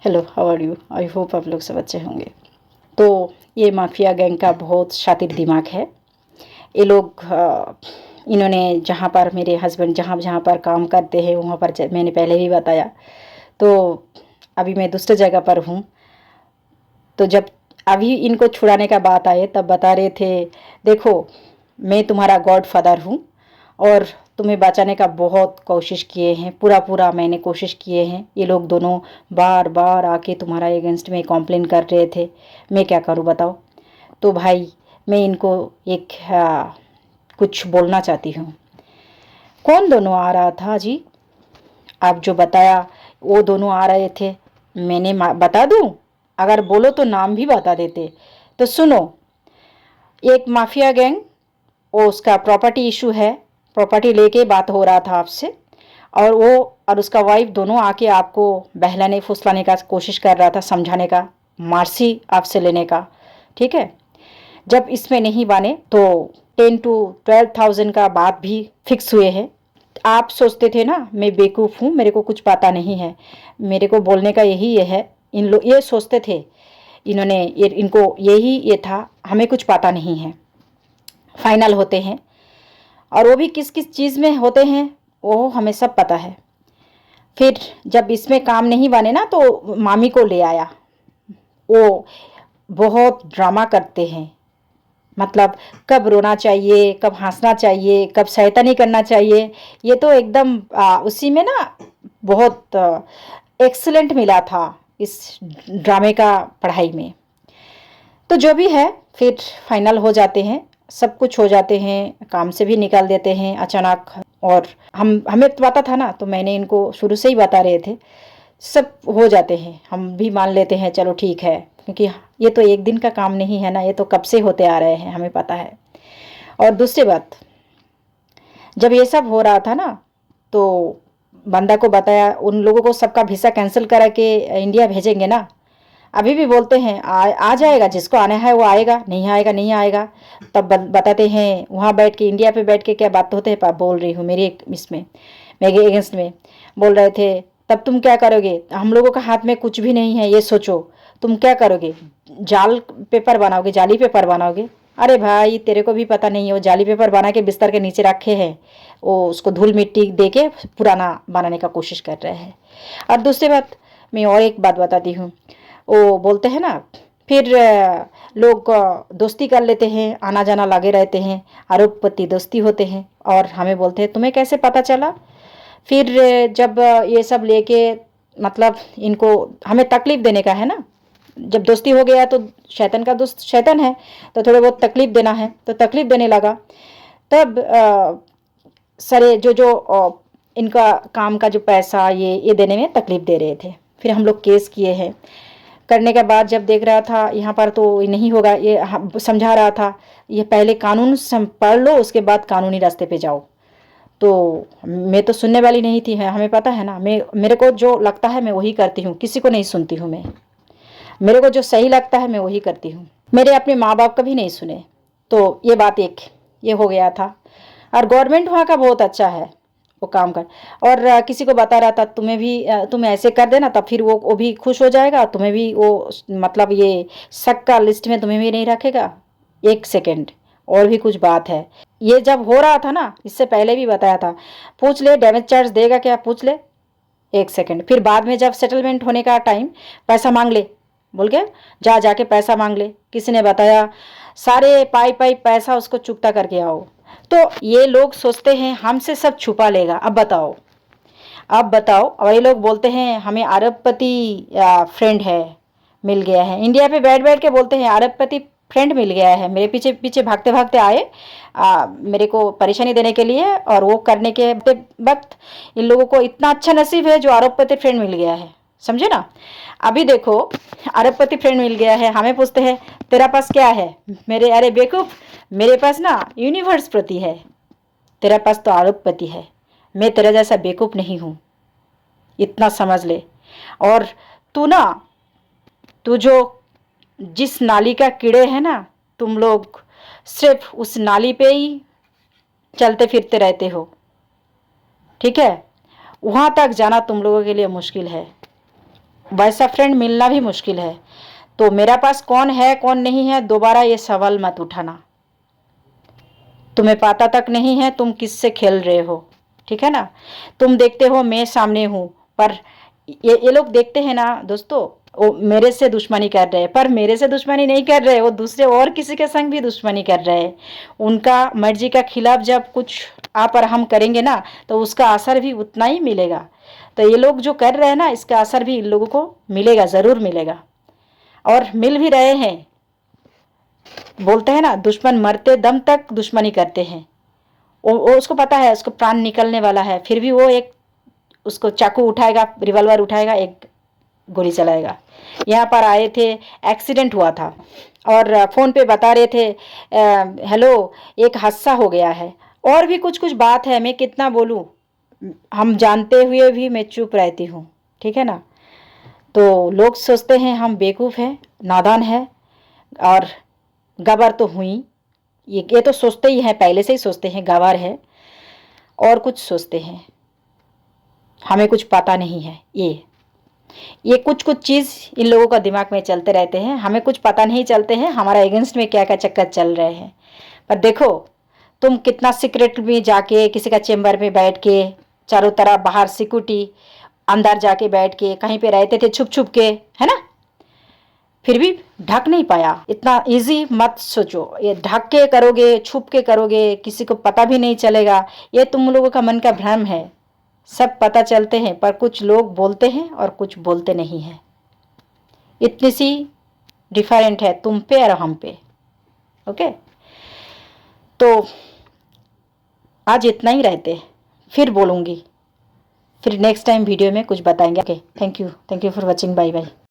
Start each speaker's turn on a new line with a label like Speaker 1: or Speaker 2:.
Speaker 1: Hello, how are you? I hope आप लोग सब अच्छे होंगे। तो ये माफिया गैंग का बहुत शातिर दिमाग है। ये लोग इन्होंने जहाँ पर मेरे हस्बैंड जहाँ जहाँ पर काम करते हैं वहाँ पर मैंने पहले भी बताया। तो अभी मैं दूसरे जगह पर हूँ। तो जब अभी इनको छुड़ाने का बात आए तब बता रहे थे, देखो मैं तुम्हारा गॉड फादर हूँ और तुम्हें बचाने का बहुत कोशिश किए हैं, पूरा पूरा मैंने कोशिश किए हैं। ये लोग दोनों बार बार आके तुम्हारा अगेंस्ट में कंप्लेन कर रहे थे। मैं क्या करूँ बताओ? तो भाई मैं इनको एक कुछ बोलना चाहती हूँ। कौन दोनों आ रहा था जी? आप जो बताया वो दोनों आ रहे थे। मैंने बता दूँ? अगर बोलो तो नाम भी बता देते। तो सुनो, एक माफिया गैंग, वो उसका प्रॉपर्टी इशू है, प्रॉपर्टी लेके बात हो रहा था आपसे। और वो और उसका वाइफ दोनों आके आपको बहलाने फुसलाने का कोशिश कर रहा था, समझाने का, मार्सी आपसे लेने का। ठीक है, जब इसमें नहीं बने तो 10 to 12,000 का बात भी फिक्स हुए हैं। आप सोचते थे ना मैं बेवकूफ़ हूँ, मेरे को कुछ पता नहीं है। मेरे को बोलने का यही ये है, इन लोग ये सोचते थे, इन्होंने इनको यही ये था, हमें कुछ पता नहीं है। फाइनल होते हैं और वो भी किस किस चीज़ में होते हैं वो हमें सब पता है। फिर जब इसमें काम नहीं बने ना तो मामी को ले आया। वो बहुत ड्रामा करते हैं, मतलब कब रोना चाहिए, कब हंसना चाहिए, कब शैतानी करना चाहिए। ये तो एकदम उसी में ना बहुत एक्सीलेंट मिला था इस ड्रामे का पढ़ाई में। तो जो भी है फिर फाइनल हो जाते हैं, सब कुछ हो जाते हैं, काम से भी निकाल देते हैं अचानक। और हमें तो पता था ना, तो मैंने इनको शुरू से ही बता रहे थे, सब हो जाते हैं, हम भी मान लेते हैं, चलो ठीक है, क्योंकि ये तो एक दिन का काम नहीं है ना, ये तो कब से होते आ रहे हैं, हमें पता है। और दूसरी बात, जब ये सब हो रहा था ना तो बंदा को बताया, उन लोगों को सबका वीसा कैंसिल करा के इंडिया भेजेंगे ना। अभी भी बोलते हैं आ जाएगा, जिसको आना है वो आएगा, नहीं आएगा नहीं आएगा। तब बताते हैं वहाँ बैठ के, इंडिया पे बैठ के क्या बात होते हैं, बोल रही हूँ मेरे इसमें, मेरे अगेंस्ट में बोल रहे थे। तब तुम क्या करोगे? हम लोगों का हाथ में कुछ भी नहीं है, ये सोचो तुम क्या करोगे? जाल पेपर बनाओगे, जाली पेपर बनाओगे? अरे भाई तेरे को भी पता नहीं है, वो जाली पेपर बना के बिस्तर के नीचे रखे हैं, वो उसको धूल मिट्टी दे के पुराना बनाने का कोशिश कर रहे हैं। और दूसरी बात, मैं और एक बात बताती हूँ। वो बोलते हैं ना, फिर लोग दोस्ती कर लेते हैं, आना जाना लगे रहते हैं, आरोप प्रति दोस्ती होते हैं। और हमें बोलते हैं तुम्हें कैसे पता चला? फिर जब ये सब लेके, मतलब इनको हमें तकलीफ देने का है ना, जब दोस्ती हो गया तो शैतान का दोस्त शैतान है, तो थोड़े बहुत तकलीफ देना है, तो तकलीफ देने लगा। तब सारे जो जो इनका काम का जो पैसा ये देने में तकलीफ दे रहे थे। फिर हम लोग केस किए हैं। करने के बाद जब देख रहा था यहाँ पर तो नहीं होगा, ये समझा रहा था, ये पहले कानून पढ़ लो, उसके बाद कानूनी रास्ते पे जाओ। तो मैं तो सुनने वाली नहीं थी, है हमें पता है ना, मैं मेरे को जो लगता है मैं वही करती हूँ, किसी को नहीं सुनती हूँ मैं। मेरे को जो सही लगता है मैं वही करती हूँ, मेरे अपने माँ बाप का भी नहीं सुने। तो ये बात एक ये हो गया था। और गवर्नमेंट वहाँ का बहुत अच्छा है, वो काम कर। और किसी को बता रहा था तुम्हें भी तुम ऐसे कर देना, तब फिर वो भी खुश हो जाएगा, तुम्हें भी वो मतलब ये शक का लिस्ट में तुम्हें भी नहीं रखेगा। एक सेकेंड, और भी कुछ बात है। ये जब हो रहा था ना, इससे पहले भी बताया था, पूछ ले डैमेज चार्ज देगा क्या, पूछ ले। एक सेकेंड, फिर बाद में जब सेटलमेंट होने का टाइम, पैसा मांग ले बोल के, जाके पैसा मांग ले। किसी ने बताया सारे पाई पाई पैसा उसको चुकता करके आओ। तो ये लोग सोचते हैं हमसे सब छुपा लेगा। अब बताओ, अब बताओ। और ये लोग बोलते हैं हमें अरबपति फ्रेंड है, मिल गया है। इंडिया पे बैठ बैठ के बोलते हैं अरबपति फ्रेंड मिल गया है, मेरे पीछे पीछे भागते भागते आए मेरे को परेशानी देने के लिए। और वो करने के वक्त इन लोगों को इतना अच्छा नसीब है जो अरबपति फ्रेंड मिल गया है, समझे ना। अभी देखो, अरबपति फ्रेंड मिल गया है, हमें पूछते हैं तेरा पास क्या है? मेरे अरे बेवकूफ, मेरे पास ना यूनिवर्स प्रति है, तेरा पास तो अरबपति है। मैं तेरा जैसा बेवकूफ नहीं हूँ, इतना समझ ले। और तू ना, तू जो जिस नाली का कीड़े है ना, तुम लोग सिर्फ उस नाली पे ही चलते फिरते रहते हो, ठीक है? वहाँ तक जाना तुम लोगों के लिए मुश्किल है। वैसा फ्रेंड मिलना भी मुश्किल है। तो मेरा पास कौन है कौन नहीं है, दोबारा ये सवाल मत उठाना। तुम्हें पता तक नहीं है तुम किससे खेल रहे हो, ठीक है ना। तुम देखते हो मैं सामने हूं, पर ये लोग देखते हैं ना दोस्तों, वो मेरे से दुश्मनी कर रहे हैं, पर मेरे से दुश्मनी नहीं कर रहे, वो दूसरे और किसी के संग भी दुश्मनी कर रहे हैं। उनका मर्जी का खिलाफ जब कुछ आप और हम करेंगे ना, तो उसका असर भी उतना ही मिलेगा। तो ये लोग जो कर रहे हैं ना, इसका असर भी इन लोगों को मिलेगा, ज़रूर मिलेगा, और मिल भी रहे हैं। बोलते हैं ना, दुश्मन मरते दम तक दुश्मनी करते हैं। वो उसको पता है उसको प्राण निकलने वाला है, फिर भी वो एक उसको चाकू उठाएगा, रिवॉल्वर उठाएगा, एक गोली चलाएगा। यहाँ पर आए थे, एक्सीडेंट हुआ था, और फ़ोन पे बता रहे थे हेलो एक हादसा हो गया है, और भी कुछ कुछ बात है, मैं कितना बोलूँ। हम जानते हुए भी मैं चुप रहती हूँ, ठीक है ना। तो लोग सोचते हैं हम बेवकूफ़ हैं, नादान है, और गवार तो हुई, ये तो सोचते ही हैं, पहले से ही सोचते हैं गवार है, और कुछ सोचते हैं। हमें कुछ पता नहीं है, ये कुछ कुछ चीज़ इन लोगों का दिमाग में चलते रहते हैं, हमें कुछ पता नहीं चलते हैं हमारा अगेंस्ट में क्या क्या चक्कर चल रहे हैं। पर देखो, तुम कितना सीक्रेट में जाके किसी का चेम्बर में बैठ के, चारों तरफ बाहर सिक्योरिटी, अंदर जाके बैठ के कहीं पे रहते थे छुप छुप के, है ना, फिर भी ढक नहीं पाया। इतना इजी मत सोचो, ये ढक के करोगे, छुप के करोगे, किसी को पता भी नहीं चलेगा, ये तुम लोगों का मन का भ्रम है। सब पता चलते हैं, पर कुछ लोग बोलते हैं और कुछ बोलते नहीं हैं। इतनी सी डिफरेंट है तुम पे और हम पे। ओके, तो आज इतना ही रहते, फिर बोलूँगी, फिर नेक्स्ट टाइम वीडियो में कुछ बताएंगे। Okay, thank you for watching, bye bye.